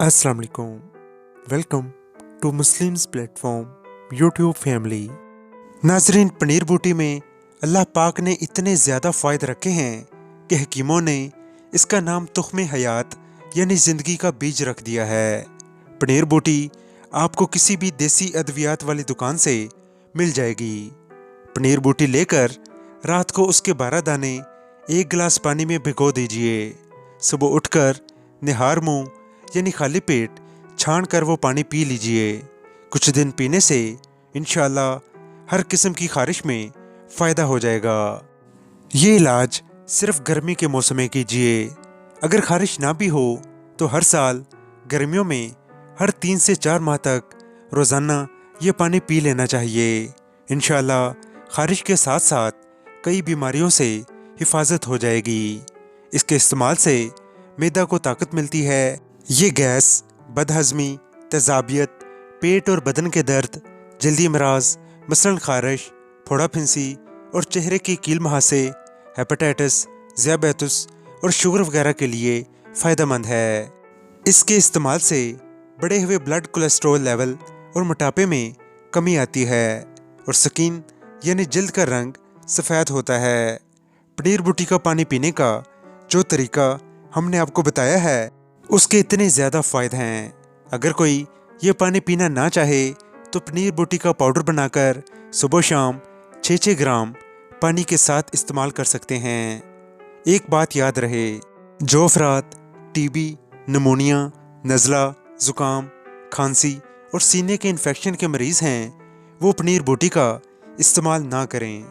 अस्सलाम वालेकुम। Welcome to Muslims platform YouTube family. नाजरीन, पनीर बूटी में अल्लाह पाक ने इतने ज़्यादा फ़ायदे रखे हैं कि हकीमों ने इसका नाम तुख्म हयात यानी ज़िंदगी का बीज रख दिया है। पनीर बूटी आपको किसी भी देसी अद्वियात वाली दुकान से मिल जाएगी। पनीर बूटी लेकर रात को उसके 12 दाने एक गिलास पानी में भिगो दीजिए। सुबह उठकर निहार मुंह यानी खाली पेट छान कर वो पानी पी लीजिए। कुछ दिन पीने से इंशाअल्लाह हर किस्म की खारिश में फ़ायदा हो जाएगा। ये इलाज सिर्फ गर्मी के मौसम में कीजिए। अगर खारिश ना भी हो तो हर साल गर्मियों में हर 3 से 4 माह तक रोज़ाना ये पानी पी लेना चाहिए। इंशाअल्लाह खारिश के साथ साथ कई बीमारियों से हिफाजत हो जाएगी। इसके इस्तेमाल से मैदा को ताकत मिलती है। ये गैस, बदहज़मी, तेज़ाबियत, पेट और बदन के दर्द, जल्दी अमराज मसलन खारिश, फोड़ा फिंसी और चेहरे की कील मुहासे, हेपेटाइटिस, ज़ियाबेतुस और शुगर वगैरह के लिए फ़ायदेमंद है। इसके इस्तेमाल से बढ़े हुए ब्लड कोलेस्ट्रॉल लेवल और मोटापे में कमी आती है और स्किन यानी जल्द का रंग सफ़ेद होता है। पनीर बूटी का पानी पीने का जो तरीका हमने आपको बताया है उसके इतने ज़्यादा फ़ायदे हैं। अगर कोई ये पानी पीना ना चाहे तो पनीर बूटी का पाउडर बनाकर सुबह शाम 6-6 ग्राम पानी के साथ इस्तेमाल कर सकते हैं। एक बात याद रहे, जो अफराद टीबी, निमोनिया, नज़ला, ज़ुकाम, खांसी और सीने के इन्फेक्शन के मरीज़ हैं वो पनीर बूटी का इस्तेमाल ना करें।